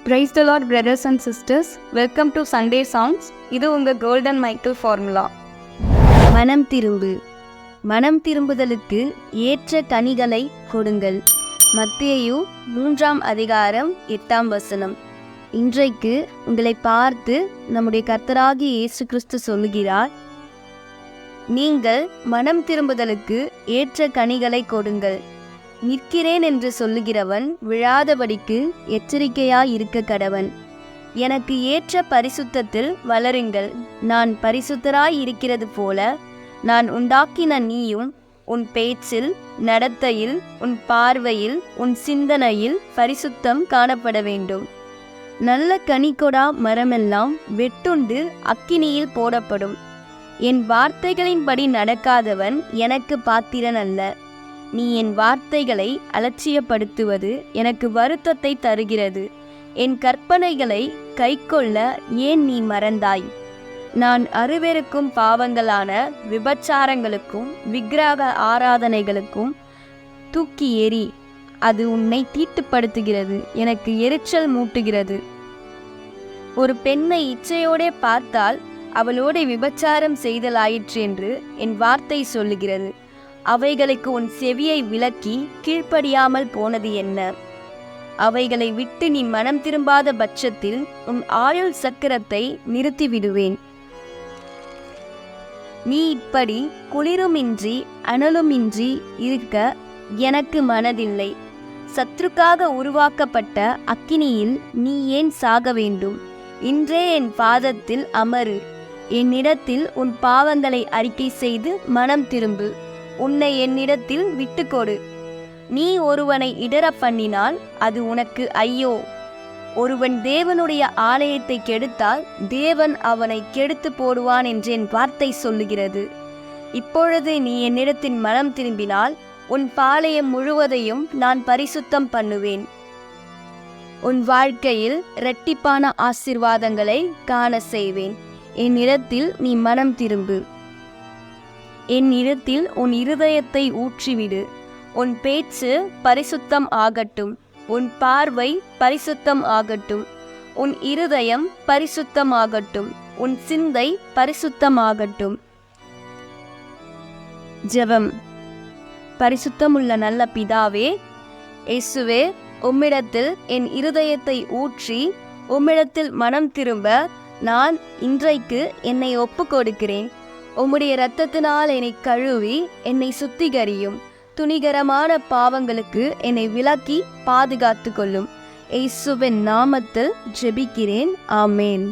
Praise the Lord, brothers and sisters. Welcome to Sunday Songs. இது உங்கள் golden Michael formula. மனம் திரும்பு. மனம் திரும்புதலுக்கு ஏற்ற கனிகளை கொடுங்கள். மத்தேயு 3ஆம் அதிகாரம் 8ஆம் வசனம். இன்றைக்கு உங்களை பார்த்து நம்முடைய கர்த்தராகிய இயேசு கிறிஸ்து சொல்லுகிறார், நீங்கள் மனம் திரும்புதலுக்கு ஏற்ற கனிகளை கொடுங்கள். நிற்கிறேன் என்று சொல்லுகிறவன் விழாதபடிக்கு எச்சரிக்கையாய் இருக்க கடவன். எனக்கு ஏற்ற பரிசுத்தத்தில் வளருங்கள். நான் பரிசுத்தராய் இருக்கிறது போல நான் உண்டாக்கின நீயும் உன் பேச்சில், நடத்தையில், உன் பார்வையில், உன் சிந்தனையில் பரிசுத்தம் காணப்பட வேண்டும். நல்ல கனிகொடா மரமெல்லாம் வெட்டுண்டு அக்கினியில் போடப்படும். என் வார்த்தைகளின்படி நடக்காதவன் எனக்கு பாத்திரன் அல்ல. நீ என் வார்த்தைகளை அலட்சியப்படுத்துவது எனக்கு வருத்தத்தை தருகிறது. என் கற்பனைகளை கைக்கொள்ள ஏன் நீ மறந்தாய்? நான் அருவருக்கும் பாவங்களான விபச்சாரங்களுக்கும் விக்கிரக ஆராதனைகளுக்கும் தூக்கி எறி. அது உன்னை தீட்டுப்படுத்துகிறது, எனக்கு எரிச்சல் மூட்டுகிறது. ஒரு பெண்ணை இச்சையோடே பார்த்தால் அவளோட விபச்சாரம் செய்தலாயிற்று என்று என் வார்த்தை சொல்லுகிறது. அவைகளுக்கு உன் செவியை விலக்கி கீழ்ப்படியாமல் போனது என்ன? அவைகளை விட்டு நீ மனம் திரும்பாத பட்சத்தில் உன் ஆயுள் சக்கரத்தை நிறுத்திவிடுவேன். நீ இப்படி குளிருமின்றி அனலுமின்றி இருக்க எனக்கு மனதில்லை. சத்துருக்காக உருவாக்கப்பட்ட அக்கினியில் நீ ஏன் சாக வேண்டும்? இன்றே என் பாதத்தில் அமரு. என்னிடத்தில் உன் பாவங்களை அறிக்கை செய்து மனம் திரும்பு. உன்னை என்னிடத்தில் விட்டுக்கொடு. நீ ஒருவனை இடற பண்ணினால் அது உனக்கு ஐயோ. ஒருவன் தேவனுடைய ஆலயத்தை கெடுத்தால் தேவன் அவனை கெடுத்து போடுவான் என்று என் வார்த்தை சொல்லுகிறது. இப்பொழுது நீ என்னிடத்தின் மனம் திரும்பினால் உன் பாளையம் முழுவதையும் நான் பரிசுத்தம் பண்ணுவேன். உன் வாழ்க்கையில் இரட்டிப்பான ஆசீர்வாதங்களை காண செய்வேன். என்னிடத்தில் நீ மனம் திரும்பு. என்னிடத்தில் உன் இருதயத்தை ஊற்றிவிடு. உன் பேச்சு பரிசுத்தம் ஆகட்டும். உன் பார்வை பரிசுத்தம் ஆகட்டும். உன் இருதயம் பரிசுத்தம் ஆகட்டும். உன் சிந்தை பரிசுத்தம் ஆகட்டும். ஜெபம். பரிசுத்தமுள்ள நல்ல பிதாவே, இயேசுவே, உம்மிடத்தில் என் இருதயத்தை ஊற்றி உம்மிடத்தில் மனம் திரும்ப நான் இன்றைக்கு என்னை ஒப்பு கொடுக்கிறேன். உம்முடைய இரத்தத்தினால் என்னை கழுவி என்னை சுத்திகரியும். துணிகரமான பாவங்களுக்கு என்னை விலக்கி பாதுகாத்து கொள்ளும். இயேசுவின் நாமத்தில் ஜெபிக்கிறேன். ஆமேன்.